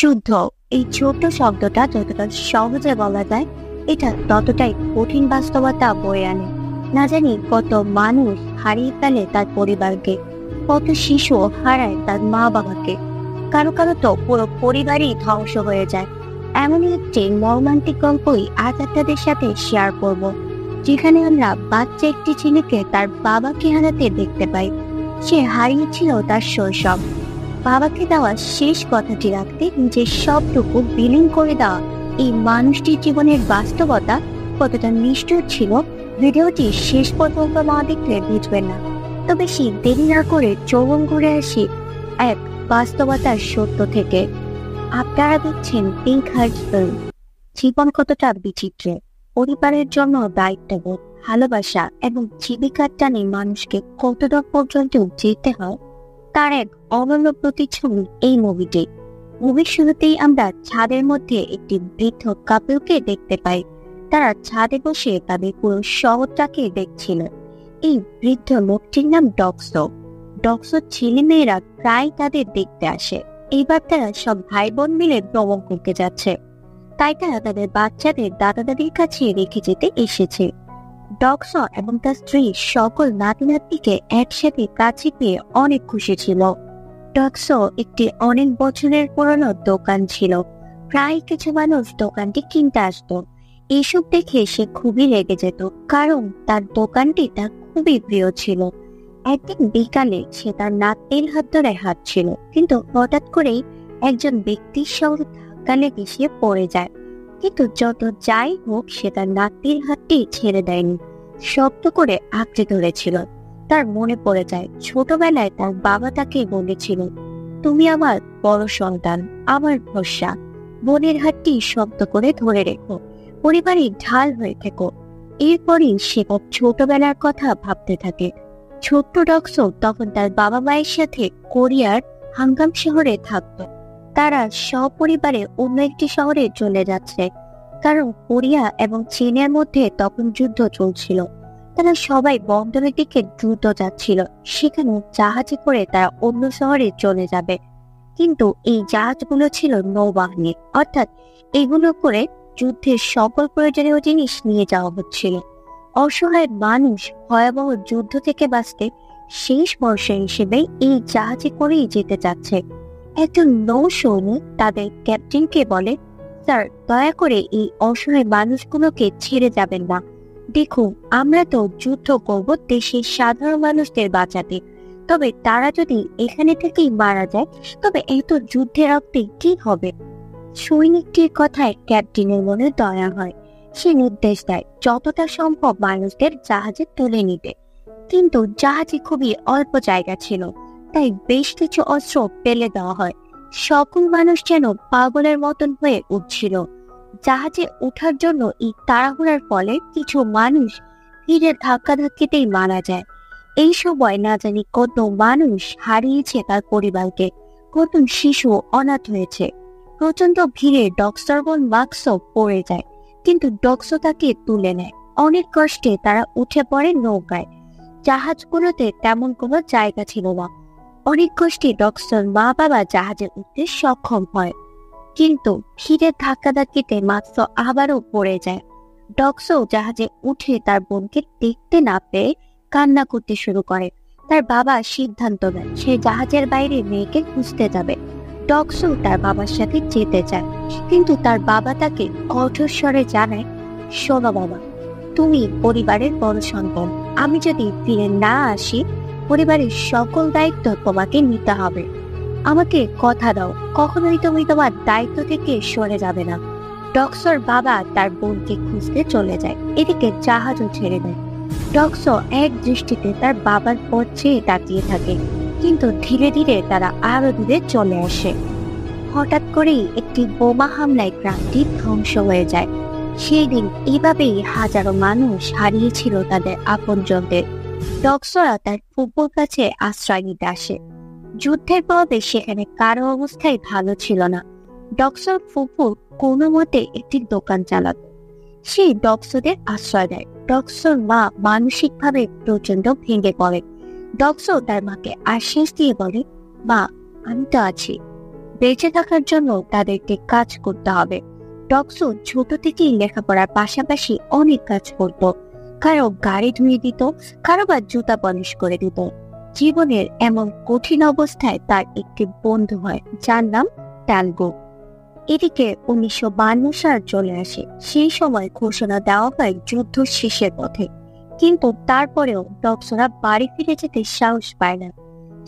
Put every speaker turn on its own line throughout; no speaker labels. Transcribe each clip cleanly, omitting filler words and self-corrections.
যুদ্ধ, এই ছোট্ট শব্দটা যতটা সহজে বলা যায়, এটা ততটাই কঠিন বাস্তবতা বয়ে আনে। না জানি কত মানুষ হারিয়ে ফেলে তার পরিবারকে, কত শিশু হারায় তার মা বাবাকে, কারো কারো তো পুরো পরিবারই ধ্বংস হয়ে যায়। এমনই একটি মর্মান্তিক গল্পই আজ আপনাদের সাথে শেয়ার করব, যেখানে আমরা বাচ্চা একটি ছেলেকে তার বাবাকে হারাতে দেখতে পাই। সে হারিয়েছিল তার শৈশব, বাবাকে দেওয়া শেষ কথাটি রাখতে নিজের সবটুকু বিলীন করে দেওয়া। এই মানুষটির জীবনের বাস্তবতা কতটা নিষ্ঠুর ছিল, ভিডিওটি শেষ পর্যন্ত না দেখলে বুঝবেন না। তো বেশি দেরি না করে চলুন ঘুরে আসি এক বাস্তবতার সত্য থেকে। আপনারা দেখছেন পিঙ্ক হার্ট ফিল্ম। জীবন কতটা বিচিত্র, পরিবারের জন্য দায়িত্ববোধ, ভালোবাসা এবং জীবিকার টানে মানুষকে কতটা পর্যন্ত যেতে হয়, তার এক অনন্য প্রতিচ্ছবি এই মুভিটি। মুভির শুরুতেই আমরা ছাদের মধ্যে একটি বৃদ্ধ কাপলকে দেখতে পাই। তারা ছাদে বসে তাদের পুরো শহরটাকে দেখছিল। এই বৃদ্ধ লোকটির নাম ডক্সো। ডক্সোর ছেলে মেয়েরা প্রায় তাদের দেখতে আসে। এইবার তারা সব ভাই বোন মিলে ভ্রমণ করতে যাচ্ছে, তাই তারা তাদের বাচ্চাদের দাদা দাদির কাছে রেখে যেতে এসেছে। ডক্সো এবং তার স্ত্রী সকল নাতি নাতনিকে একসাথে কাছে পেয়ে অনেক খুশি ছিল। ডক্সো একটি অনেক বছরের পুরনো দোকান ছিল, প্রায় কিছু মানুষ দোকানটি কিনতে আসতো। এইসব দেখে সে খুবই রেগে যেত, কারণ তার দোকানটি তার খুবই প্রিয় ছিল। একদিন বিকালে সে তার নাতনির হাত ধরে হাঁটছিল, কিন্তু হঠাৎ করেই একজন ব্যক্তির সঙ্গে ধাক্কা লেগে সে পড়ে যায়। কিন্তু যত যাই হোক, সে তার নাতনির হাতটি ছেড়ে দেয়নি, শক্ত করে আঁকড়ে ধরেছিল। তার মনে পড়ে যায় ছোটবেলায় তার বাবা তাকে বলেছিল, তুমি আমার বড় সন্তান, আমার ভরসা, বোনের হাতটি শক্ত করে ধরে রেখো, পরিবারের ঢাল হয়ে থেকো। এরপরই সে তার ছোটবেলার কথা ভাবতে থাকে। ছোট্ট ডক্সো তখন তার বাবা মায়ের সাথে কোরিয়ার হাঙ্গাম শহরে থাকত। তারা সপরিবারে অন্য একটি শহরে চলে যাচ্ছে, কারণ কোরিয়া এবং চীনের মধ্যে তখন যুদ্ধ চলছিল। তারা সবাই বন্দরের দিকে দ্রুত যাচ্ছিল, সেখানে জাহাজে করে তারা অন্য শহরে চলে যাবে। কিন্তু এই জাহাজগুলো ছিল নৌবাহিনীর, অর্থাৎ এগুলো করে যুদ্ধের সকল প্রয়োজনীয় জিনিস নিয়ে যাওয়া হচ্ছিল। অসহায় মানুষ ভয়াবহ যুদ্ধ থেকে বাঁচতে শেষ ভরসা হিসেবে এই জাহাজে করেই যেতে চাচ্ছে। একজন নৌ সৈনিক তাদের ক্যাপ্টেনকে বলে, স্যার, দয়া করে এই অসহায় মানুষগুলোকে ছেড়ে যাবেন না। দেখুন, আমরা তো যুদ্ধ করব দেশের সাধারণ মানুষদের বাঁচাতে, তবে তারা যদি এখানে থেকেই মারা যায়, তবে এত যুদ্ধের রক্তে কি হবে? সৈনিকটির কথায় ক্যাপ্টেনের মনে দয়া হয়। সে নির্দেশ দেয় যতটা সম্ভব মানুষদের জাহাজে তুলে নিতে। কিন্তু জাহাজে খুবই অল্প জায়গা ছিল, তাই বেশ কিছু অস্ত্র ফেলে দেওয়া হয়। সকল মানুষ যেন পাগলের মতন হয়ে উঠছিল। জাহাজে ওঠার জন্য এই তাড়াহুড়ার ফলে কিছু মানুষ ভিড়ে ধাক্কাধাক্কিতেই মারা যায়। এই সময় না জানি কত মানুষ হারিয়েছে তার পরিবারকে, কত শিশু অনাথ হয়েছে। প্রচন্ড ভিড়ে ডক্সোর বোন মাক্সও পড়ে যায়, কিন্তু ডক্সো তাকে তুলে নেয়। অনেক কষ্টে তারা উঠে পড়ে নৌকায়। জাহাজগুলোতে তেমন কোনো জায়গা ছিল না। অনেক কষ্টে ডক্সোর মা বাবা জাহাজে উঠতে সক্ষম হয়, কিন্তু ভিড়ের ধাক্কাধাক্কিতে মাক্সো আবারও পড়ে যায়। ডক্সো জাহাজে উঠে তার বোনকে দেখতে না পেয়ে কান্না করতে শুরু করে। তার বাবা সিদ্ধান্ত নেয় সে জাহাজের বাইরে মেয়েকে খুঁজতে যাবে। ডক্সো তার বাবার সাথে যেতে চায়, কিন্তু তার বাবা তাকে কঠোর স্বরে জানায়, শোনো বাবা, তুমি পরিবারের বড় সন্তান, আমি যদি ফিরে না আসি, পরিবারের সকল দায়িত্ব তোমাকে নিতে হবে। আমাকে কথা দাও, কখনোই তুমি তোমার দায়িত্ব থেকে সরে যাবে না। ডক্সোর বাবা তার বোনকে খুঁজতে চলে যায়, এদিকে জাহাজও ছেড়ে দেয়। ডক্সো এক দৃষ্টিতে তার বাবার পথ চেয়ে তাকিয়ে থাকে, কিন্তু ধীরে ধীরে তারা আরো দূরে চলে আসে। হঠাৎ করেই একটি বোমা হামলায় গ্রামটি ধ্বংস হয়ে যায়। সেই দিন এভাবেই হাজারো মানুষ হারিয়েছিল তাদের আপনজনদের। ডক্সোরা তার ফুপুর কাছে আশ্রয় নিতে আসে। যুদ্ধের পরে সেখানে কারো অবস্থাই ভালো ছিল না। ডক্সোর ফুপু কোনো মতে একটি দোকান চালাত। সে ডক্সোদের আশ্রয় দেয়। ডক্সোর মা মানসিকভাবে প্রচন্ড ভেঙে পড়ে। ডক্সো তার মাকে আশ্বাস দিয়ে বলে, মা, আমি তো আছি। বেঁচে থাকার জন্য তাদেরকে কাজ করতে হবে। ডক্সো ছোট থেকেই লেখাপড়ার পাশাপাশি অনেক কাজ করত। কারো গাড়ি ধুয়ে দিত, কারো বা জুতা পলিশ করে দিত। জীবনের এমন কঠিন অবস্থায় তার একটি বন্ধু হয় যার নাম ট্যালগো। এদিকে 1952 সাল চলে আসে। সেই সময় ঘোষণা দেওয়া হয় যুদ্ধ শেষের পথে, কিন্তু তারপরেও ডক্সোরা বাড়ি ফিরে যেতে সাহস পায় না।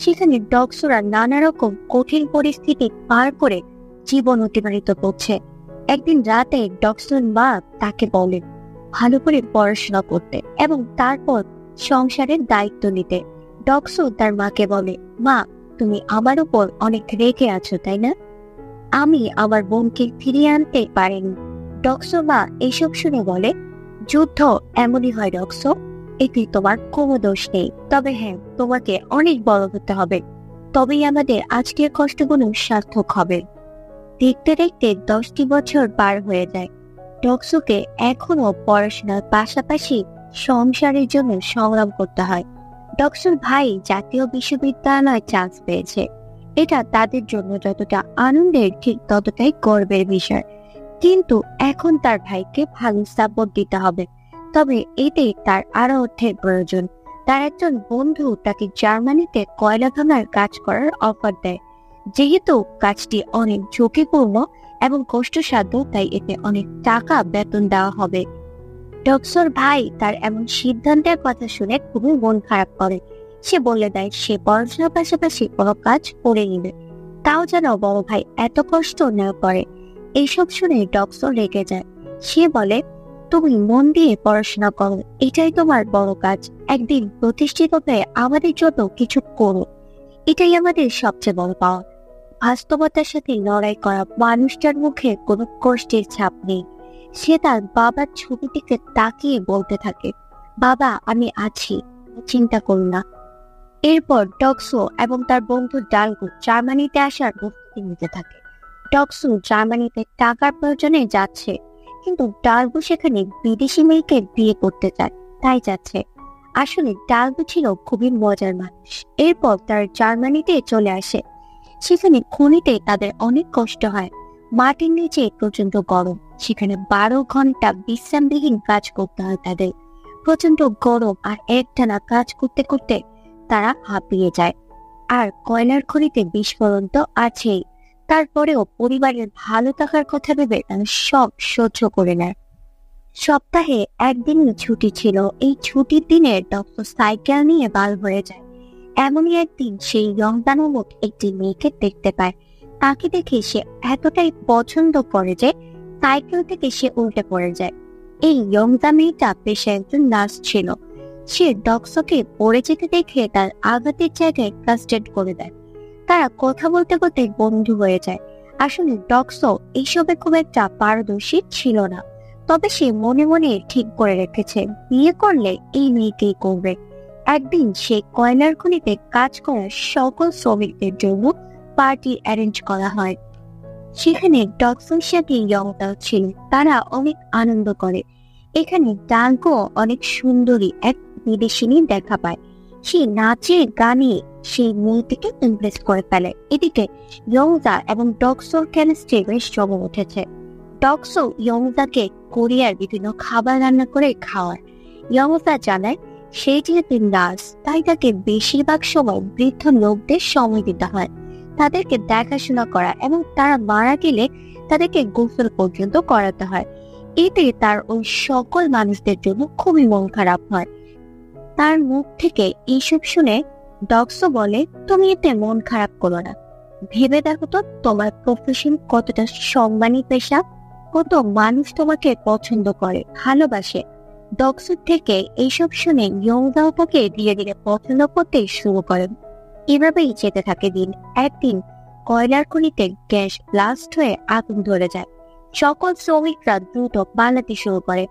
সেখানে ডক্সোরা নানা রকম কঠিন পরিস্থিতি পার করে জীবন অতিবাহিত করছে। একদিন রাতে ডক্সোর মা তাকে বলে ভালো করে পড়াশোনা করতে এবং তারপর সংসারের দায়িত্ব নিতে। ডক্সো তার মাকে বলে, মা, তুমি আমার উপর অনেক রেগে আছো, তাই না? আমি আমার বোনকে ফিরিয়ে আনতে পারিনি। ডক্সো মা এসব শুনে বলে, যুদ্ধ এমনই হয় ডক্সো, এতে তোমার কোনো দোষ নেই। তবে হ্যাঁ, তোমাকে অনেক বড় হতে হবে, তবেই আমাদের আজকের কষ্টগুলো সার্থক হবে। দেখতে দেখতে 10টি বছর পার হয়ে যায়। ডক্সোকে এখনো পড়াশোনার পাশাপাশি সংসারের জন্য সংগ্রাম করতে হয়। ডক্সোর ভাই জাতীয় বিশ্ববিদ্যালয়ে চান্স পেয়েছে। এটা তাদের জন্য যতটা আনন্দের ঠিক ততটাই গর্বের বিষয়। কিন্তু এখন তার ভাইকে ভালো সাপোর্ট দিতে হবে। তবে এতে তার আরো অর্থের প্রয়োজন। তার একজন বন্ধু তাকে জার্মানিতে কয়লা ভাঙার কাজ করার অফার দেয়। যেহেতু কাজটি অনেক ঝুঁকিপূর্ণ এবং কষ্টসাধ্য, তাই এতে অনেক টাকা বেতন দেওয়া হবে। ডক্সোর ভাই তার এমন সিদ্ধান্তের কথা শুনে খুবই মন খারাপ করে। সে বলে দেয় সে পড়াশোনার পাশাপাশি কোনো কাজ করে নিবে, তাও যেন বড় ভাই এত কষ্ট না করে। এইসব শুনে ডক্সো রেগে যায়। সে বলে, তুমি মন দিয়ে পড়াশোনা করো, এটাই তোমার বড় কাজ। একদিন প্রতিষ্ঠিত হয়ে আমাদের জন্য কিছু করো, এটাই আমাদের সবচেয়ে বড় পাওয়া। বাস্তবতার সাথে লড়াই করা মানুষটার মুখে কোনো কষ্টের ছাপ নেই। সে তার বাবার ছবিটিকে তাকিয়ে বলতে থাকে, বাবা, আমি আছি, চিন্তা করো না। এরপর ডক্সো এবং তার বন্ধু ডালগো জার্মানিতে আসার প্রস্তুতি নিতে থাকে। ডক্সো জার্মানিতে টাকার প্রয়োজনে যাচ্ছে, কিন্তু ডালগো সেখানে বিদেশি মেয়েকে বিয়ে করতে চায়, তাই যাচ্ছে। আসলে ডালগো ছিল খুবই মজার মানুষ। এরপর তার জার্মানিতে চলে আসে। সেখানে খনিতে তাদের অনেক কষ্ট হয়। মাটির নিচে প্রচন্ড গরম, সেখানে 12 ঘন্টা বিশ্রামবিহীন কাজ করতে হয় তাদের। প্রচন্ড গরম আর একটানা কাজ করতে করতে তারা হাঁপিয়ে যায়। আর কয়লার খনিতে বিস্ফোরণ তো আছেই। তারপরেও পরিবারের ভালো থাকার কথা ভেবে তারা সব সহ্য করে নেয়। সপ্তাহে একদিনই ছুটি ছিল। এই ছুটির দিনে ডক্টর সাইকেল নিয়ে বার হয়ে যায়। এমনই একদিন সেই ইয়ংদা নামক একটি মেয়েকে দেখতে পায়। তাকে দেখে সে এতটাই পছন্দ করে যে সাইকেল থেকে সে উল্টে পড়ে যায়। এই ইয়ংদা মেয়েটা পেশায় একজন নার্স ছিল। সে ডক্সোকে পড়ে যেতে দেখে তার আঘাতের জায়গায় ফার্স্ট এড করে দেয়। তারা কথা বলতে বলতে বন্ধু হয়ে যায়। আসলে ডক্সো এইসবে খুব একটা পারদর্শী ছিল না, তবে সে মনে মনে ঠিক করে রেখেছে বিয়ে করলে এই মেয়েকেই করবে। একদিন সে কয়লার খনিতে কাজ করা সকল শ্রমিকদের জন্য পার্টি অ্যারেঞ্জ করা হয়। সেখানে ডক্সোর সাথে ইয়ংদা ছিল। তারা অনেক আনন্দ করে। এখানে ডালগো অনেক সুন্দরী এক বিদেশিনী দেখা পায়। সে নাচে গানে সেই মেয়েটিকে ইমপ্রেস করে ফেলে। এদিকে ইয়ংদা এবং ডক্সোর কেমিস্ট্রি বেশ জমে উঠেছে। ডক্সো ইয়ংদাকে কোরিয়ার বিভিন্ন খাবার রান্না করে খাওয়ায়। ইয়ংদা জানায় সে যেহেতু নার্স, তাই তাকে বেশিরভাগ সময় বৃদ্ধ লোকদের সময় দিতে হয়, তাদেরকে দেখাশোনা করা এবং তারা মারা গেলে তাদেরকে গোসল পর্যন্ত করাতে হয়। এতে তার ওই সকল মানুষদের জন্য খুবই মন খারাপ হয়। তার মুখ থেকে এইসব শুনে ডক্সো বলে, তুমি এতে মন খারাপ করো না। ভেবে দেখো তো তোমার প্রফেশন কতটা সম্মানী পেশা, কত মানুষ তোমাকে পছন্দ করে, ভালোবাসে। ডক্সোর থেকে এইসব শুনে ইয়ংদাও তাকে ধীরে ধীরে পছন্দ করতে শুরু করেন। এভাবেই যেতে থাকে দিন। একদিন কয়লার খনিতে গ্যাস ব্লাস্ট হয়ে আগুন ধরে যায়। সকল শ্রমিকরা দ্রুত পালাতে শুরু করে।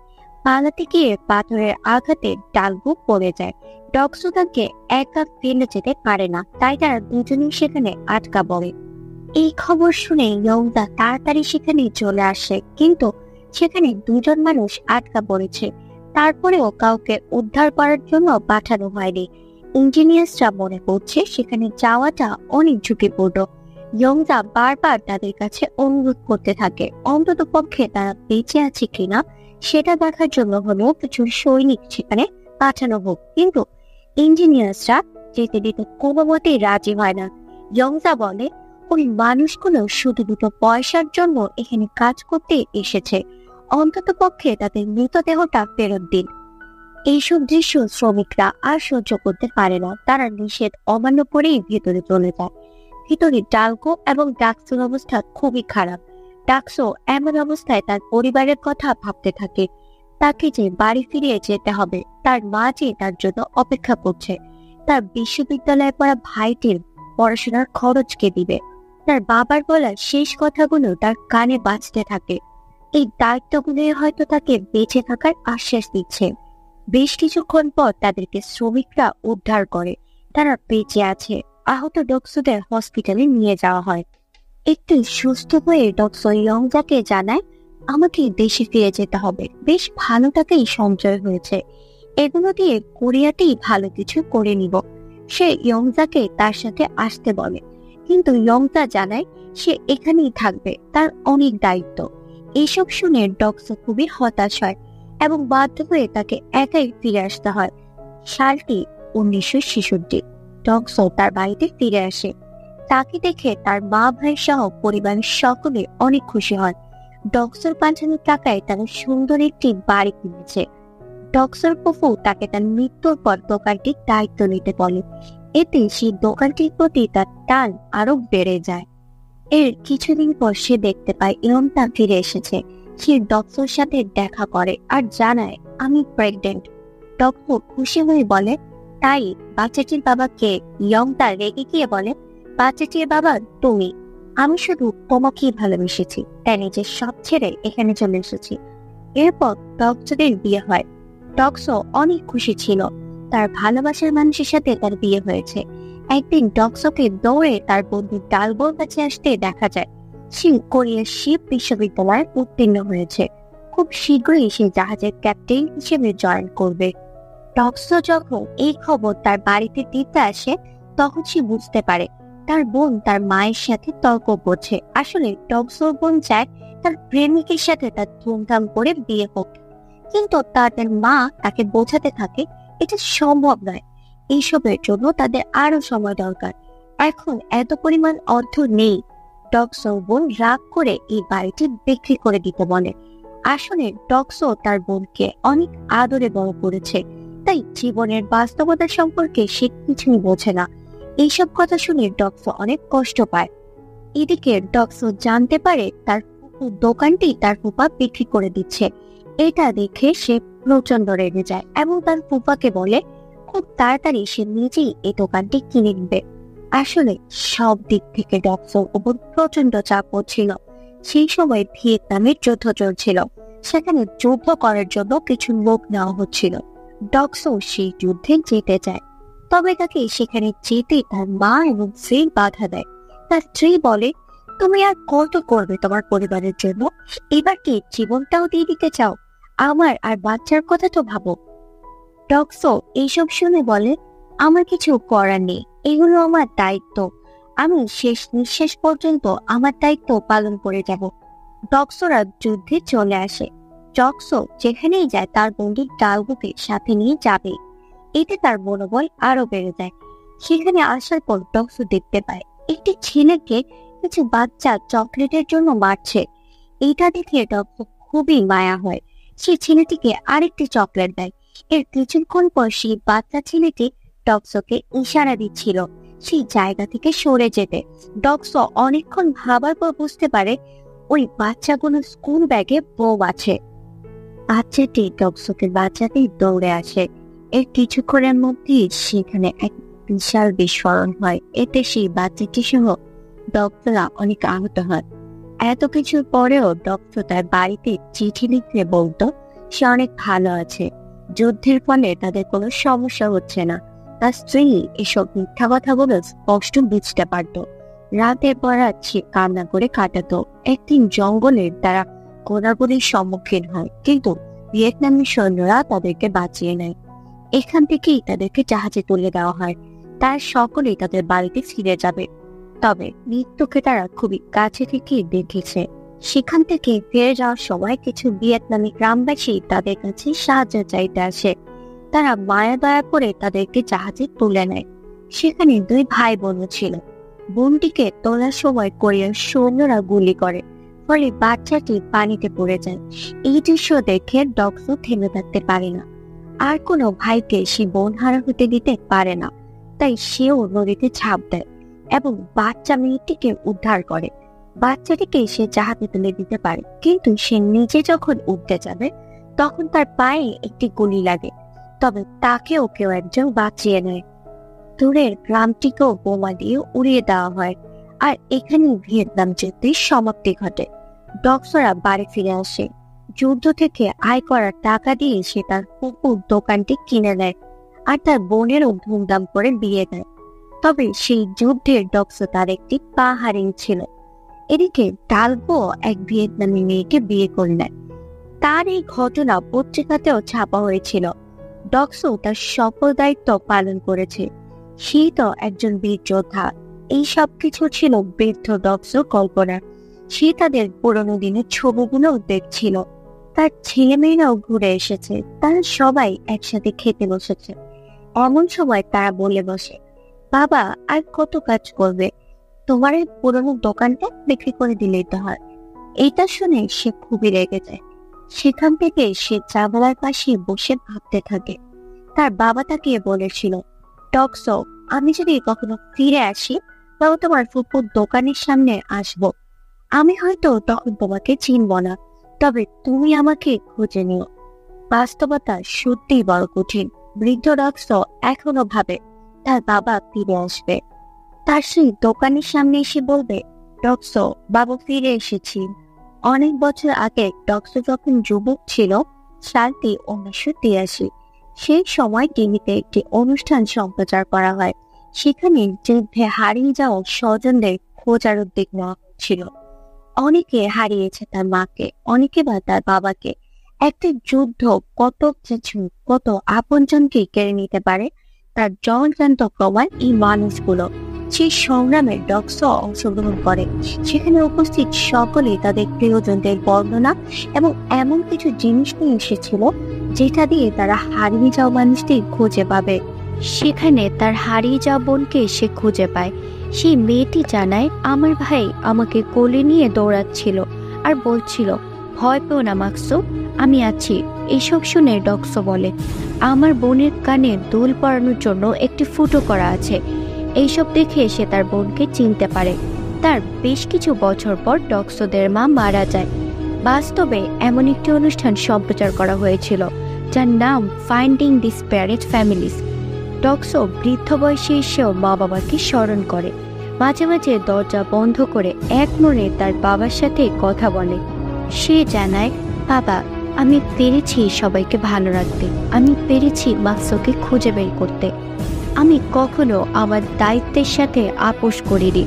পালাতে গিয়ে পাথরের আঘাতে ডালগো পড়ে যায়। ডক্সো তাকে একা ফেলে যেতে পারে না, তাই তারা দুজনেই সেখানে আটকা পড়ে। এই খবর শুনে ইয়ংদা তাড়াতাড়ি সেখানে চলে আসে, কিন্তু সেখানে দুজন মানুষ আটকা পড়েছে। তারপরেও কাউকে উদ্ধার করার জন্য পাঠানো হয়নি। ইঞ্জিনিয়ার্সরা মনে করছে সেখানে যাওয়াটা অনেক ঝুঁকিপূর্ণ। ইয়ংজা বারবার তাদের কাছে অনুরোধ করতে থাকে অন্তত পক্ষে তারা বেঁচে আছে কিনা সেটা দেখার জন্য হলেও কিছু সৈনিক সেখানে পাঠানো হোক, কিন্তু ইঞ্জিনিয়ার্সরা যেতে দিতে কোনো মতেই রাজি হয় না। ইয়ংজা বলে ওই মানুষগুলো শুধু দুটো পয়সার জন্য এখানে কাজ করতে এসেছে, অন্তত পক্ষে তাদের মৃতদেহটা ফেরত দিন। এইসব দৃশ্য শ্রমিকরা আর সহ্য করতে পারে না, তারা নিষেধ অমান্য করেই ভেতরে চলে যায়। ভিতরে ডালকো এবং ডাকসোর অবস্থা খুবই খারাপ। ডাকসো এমন অবস্থায় তার পরিবারের কথা ভাবতে থাকে, তাকে যে বাড়ি ফিরে যেতে হবে, তার মা যে তার জন্য অপেক্ষা করছে, তার বিশ্ববিদ্যালয়ে পড়া ভাইটির পড়াশোনার খরচ কে দিবে। তার বাবার বলা শেষ কথাগুলো তার কানে বাজতে থাকে। এই দায়িত্বগুলো হয়তো তাকে বেঁচে থাকার আশ্বাস দিচ্ছে। বেশ কিছুক্ষণ পর তাদেরকে শ্রমিকরা উদ্ধার করে, তারা বেঁচে আছে। আহত ডক্সোদের হসপিটালে নিয়ে যাওয়া হয়। একটু সুস্থ হয়ে ডক্সো ইয়ংজাকে জানায় আমাকে দেশে ফিরে যেতে হবে, বেশ ভালো টাকাই সঞ্চয় হয়েছে, এগুলো দিয়ে কোরিয়াতেই ভালো কিছু করে নিব। সে ইয়ংজাকে তার সাথে আসতে বলে, কিন্তু ইয়ংজা জানায় সে এখানেই থাকবে, তার অনেক দায়িত্ব। এইসব শুনে ডক্সো খুবই হতাশ হয় এবং বাধ্য হয়ে তাকে একাই ফিরে আসতে হয়। সালটি 1966। ডক্সো তার বাড়িতে ফিরে আসে। তাকে দেখে তার মা ভাই সহ পরিবারের সকলে অনেক খুশি হয়। ডক্সোর পাঠানোর টাকায় তারা সুন্দর একটি বাড়ি কিনেছে। ডক্সোর ফুফু তাকে তার মৃত্যুর পর দোকানটির দায়িত্ব নিতে বলে, এতে সেই দোকানটির প্রতি তার টান আরো বেড়ে যায়। এর কিছুদিন পর সে দেখতে পায় ইয়ংতা ফিরে এসেছে। সে ডক্সোর সাথে দেখা করে আর জানায় আমি প্রেগনেন্ট। ডক্সো খুশি হয়ে বলে তাই বাচ্চাটির বাবা কে? ইয়ংতা রেগে গিয়ে বলে বাচ্চাটির বাবা তুমি। আমি শুধু তোমাকেই ভালোবেসেছি, তাই নিজের সব ছেড়ে এখানে চলে এসেছি। এরপর ডক্সোদের বিয়ে হয়। ডক্সো অনেক খুশি ছিল, তার ভালোবাসার মানুষের সাথে তার বিয়ে হয়েছে। একদিন ডক্সোকে দৌড়ে তার বন্ধু ডালবোর কাছে আসতে দেখা যায়। সে কোরিয়ার শিপ বিশ্ববিদ্যালয়ে উত্তীর্ণ হয়েছে। খুব শীঘ্রই সে জাহাজের ক্যাপ্টেন হিসেবে জয়েন করবে। ডক্সো যখন এই খবর তার বাড়িতে দিতে আসে, তখন সে বুঝতে পারে তার বোন তার মায়ের সাথে তর্ক করছে। আসলে ডক্সোর বোন চায় তার প্রেমিকের সাথে তার ধুমধাম করে বিয়ে হোক, কিন্তু তাদের মা তাকে বোঝাতে থাকে এটা সম্ভব নয়, এইসবের জন্য তাদের আরো সময় দরকার, এখন এত পরিমাণ অর্থ নেই। ডক্সোর বোন রাগ করে এই বাড়িটি বিক্রি করে দিতে বলে। আসলে ডক্সো তার বোনকে অনেক আদরে বড় করেছে, তাই জীবনের বাস্তবতা সম্পর্কে সে কিছুই বোঝে না। এইসব কথা শুনে ডক্সো অনেক কষ্ট পায়। এদিকে ডক্সো জানতে পারে তার দোকানটি তার ফুপা বিক্রি করে দিচ্ছে। এটা দেখে সে প্রচন্ড রেগে যায় এবং তার ফুপাকে বলে খুব তাড়াতাড়ি সে নিজেই এই দোকানটি কিনে নিবে। আসলে সব দিক থেকে ডক্সোর উপর প্রচন্ড চাপ পড়ছিল। সেই সময় ভিয়েতনামের যুদ্ধ চলছিল, সেখানে যুদ্ধ করার জন্য কিছু লোক নেওয়া হচ্ছিল। ডক্সো সেই যুদ্ধে যেতে চায়, তবে তাকে সেখানে যেতে তার মা এবং স্ত্রী বাধা দেয়। তার স্ত্রী বলে তুমি আর কত করবে তোমার পরিবারের জন্য, এবার কি জীবনটাও দিয়ে দিতে চাও? আমার আর বাচ্চার কথা তো ভাবো। ডক্সো এইসব শুনে বলে আমার কিছু করার নেই, এগুলো আমার দায়িত্ব, আমি শেষ নিঃশ্বাস পর্যন্ত আমার দায়িত্ব পালন করে যাব। ডক্সোরা যুদ্ধে চলে আসে। ডক্সো যেখানেই যায় তার বন্ধু ডালবোকে সাথে নিয়ে যাবে, এতে তার মনোবল আরো বেড়ে যায়। সেখানে আসার পর ডক্সো দেখতে পায় একটি ছেলেকে কিছু বাচ্চা চকলেটের জন্য মারছে। এটা দেখে ডক্সো খুবই মায়া হয়। সে ছেলেটিকে আরেকটি চকলেট দেয়। এর কিছুক্ষণ পর সেই বাচ্চা ছেলেটি ডক্সোকে ইশারা দিচ্ছিল সেই জায়গা থেকে সরে যেতে। ডক্সো অনেকক্ষণ ভাবার পর বুঝতে পারে ওই বাচ্চাগুলো স্কুল ব্যাগে বোম আছে। বাচ্চাটি ডক্সোকে বাচ্চাটি দৌড়ে আসে। এর কিছুক্ষণের মধ্যেই সেখানে এক বিশাল বিস্ফোরণ হয়, এতে সেই বাচ্চাটি সহ ডক্সোরা অনেক আহত হয়। এত কিছুর পরেও ডক্সো তার বাড়িতে চিঠি লিখতে বলতো সে অনেক ভালো আছে, যুদ্ধের ফলে তাদের কোনো সমস্যা হচ্ছে না। তার স্ত্রী এসব মিথ্যা কথাগুলো স্পষ্ট বুঝতে পারত। রাতের পর রাত সে কান্না করে কাটাতো। একদিন জঙ্গলের তারা গোলাগুলির সম্মুখীন হয়, কিন্তু ভিয়েতনামের সৈন্যরা তাদেরকে বাঁচিয়ে নেয়। এখান থেকেই তাদেরকে জাহাজে তুলে দেওয়া হয়। তার সকলেই তাদের বাড়িতে ফিরে যাবে। তবে মৃত্যুকে তারা খুবই কাছে থেকে দেখেছে। সেখান থেকে ফিরে যাওয়ার সময় কিছু ভিয়েতনামি গ্রামবাসী তাদের কাছে সাহায্য চাইতে আসে। তারা মায়া দয়া করে তাদেরকে জাহাজে তুলে নেয়। সেখানে দুই ভাই বোন ছিল। বোনটিকে তোলার সময় কোরিয়ার সৈন্যরা গুলি করে, ফলে বাচ্চাটি পানিতে পড়ে যায়। এই দৃশ্য দেখে ডক্সো থেমে থাকতে পারে না। আর কোনো ভাইকে সে বোন হারা হতে দিতে পারে না, তাই সেও নদীতে ঝাঁপ দেয় এবং বাচ্চা মেয়েটিকে উদ্ধার করে। বাচ্চাটিকে সে জাহাজে তুলে দিতে পারে, কিন্তু সে নিজে যখন উঠতে যাবে তখন তার পায়ে একটি গুলি লাগে। তবে তাকেও কেউ একজন বাঁচিয়ে নেয়। দূরের গ্রামটিকেও বোমা দিয়ে উড়িয়ে দেওয়া হয়। আর এখানে ভিয়েতনাম যুদ্ধের সমাপ্তি ঘটে। ডক্সরা বাড়ি ফিরে আসে। যুদ্ধ থেকে আয় করার টাকা দিয়ে সে তার পুকুর দোকানটি কিনে নেয় আর তার বোনেরও ধুমধাম করে বিয়ে দেয়। তবে সেই যুদ্ধের ডক্সো তার একটি পা হারিয়েছিল। এদিকে ডালবো এক ভিয়েতনামি মেয়েকে বিয়ে করে নেয়। তার এই ঘটনা পত্রিকাতেও ছাপা হয়েছিল। ডক্সো তার সকল দায়িত্ব পালন করেছে। সে তো একজন বীর যোদ্ধা। এই সব কিছু ছিল বৃদ্ধ ডক্সো কল্পনা। সে তাদের পুরোনো দিনের ছবিগুলো দেখছিল। তার ছেলে মেয়েরাও ঘুরে এসেছে। তারা সবাই একসাথে খেতে বসেছে। এমন সময় তারা বলে বসে, বাবা আর কত কাজ করবে, তোমার এই পুরোনো দোকানটা বিক্রি করে দিলেই তো হয়। এটা শুনে সে খুবই রেগে যায়। সেখান থেকে সে জানালার পাশে বসে ভাবতে থাকে। তার বাবা তাকে বলেছিল, ডক্সো, আমি যদি কখনো ফিরে আসি তবে তোমার ফুপুর দোকানের সামনে আসব। আমি হয়তো তখন তোমাকে চিনব না, তবে তুমি আমাকে খুঁজে নিও। বাস্তবতা সত্যিই বড় কঠিন। বৃদ্ধ ডক্সো এখনো ভাবে তার বাবা ফিরে আসবে। তার সেই দোকানের সামনে এসে বলবে, ডক্সো, বাবা ফিরে এসেছি। অনেক বছর আগে ডক্সো যখন যুবক ছিল, সালটি 1983, সেই সময় টিভিতে একটি অনুষ্ঠান সম্প্রচার করা হয়। সেখানে যুদ্ধে হারিয়ে যাওয়া স্বজনদের খোঁজার উদ্যোগ নেওয়া ছিল। অনেকে হারিয়েছে তার মাকে, অনেকে বা তার বাবাকে। একটা যুদ্ধ কত কিছু, কত আপনজনকে কেড়ে নিতে পারে, তার জলজান্ত প্রমাণ এই মানুষগুলো। সেই সংগ্রামে ডক্সো অংশগ্রহণ করে। সেখানে উপস্থিত সকলে তাদের প্রিয়জনদের বর্ণনা এবং এমন কিছু জিনিস নিয়ে এসেছিল যেটা দিয়ে তারা হারিয়ে যাওয়া মানুষটি খুঁজে পাবে। সেখানে তার হারিয়ে যাওয়া বোনকে সে খুঁজে পায়। সেই মেয়েটি জানায়, আমার ভাই আমাকে কোলে নিয়ে দৌড়াচ্ছিল আর বলছিল, ভয় পেও না মাকসু, আমি আছি। এসব শুনে ডক্সো বলে, আমার বোনের কানে দুল পরানোর জন্য একটি ফুটো করা আছে। এইসব দেখে সে তার বোনকে চিনতে পারে। তার বেশ কিছু বছর পর ডক্সোদের মা মারা যায়। বাস্তবে এমন একটি অনুষ্ঠান সম্প্রচার করা হয়েছিল যার নাম ফাইন্ডিং ডিসপ্যারেট ফ্যামিলিজ। ডক্সো বৃদ্ধ বয়সে এসেও মা বাবাকে স্মরণ করে। মাঝে মাঝে দরজা বন্ধ করে এক মনে তার বাবার সাথে কথা বলে। সে জানায়, বাবা, আমি পেরেছি সবাইকে ভালো রাখতে, আমি পেরেছি মাকসুকে খুঁজে বের করতে, আমি কখনো আমার দায়িত্বের সাথে আপোষ করিনি।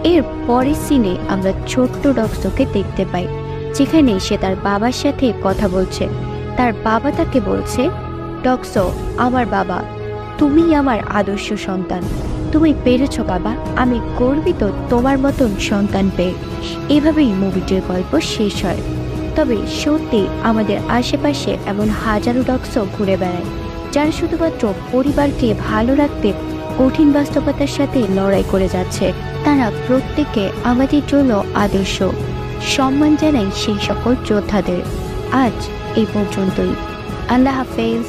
এর পরের সিনে আমরা ছোট্ট ডক্সোকে দেখতে পাই, যেখানে সে তার বাবার সাথে কথা বলছে। তার বাবা তাকে বলছে, ডক্সো, আমার বাবা, তুমি আমার আদর্শ সন্তান, তুমি পেরেছো বাবা, আমি গর্বিত তোমার মতন সন্তান পেয়ে। এভাবেই মুভিটির গল্প শেষ হয়। তবে সত্যি আমাদের আশেপাশে এমন হাজারো ডক্সো ঘুরে বেড়ায়, যারা শুধুমাত্র পরিবারকে ভালো রাখতে কঠিন বাস্তবতার সাথে লড়াই করে যাচ্ছে। তারা প্রত্যেকে আমাদের জন্য আদর্শ। সম্মান জানাই সেই সকল যোদ্ধাদের। আজ এই পর্যন্তই। আল্লাহ হাফেজ।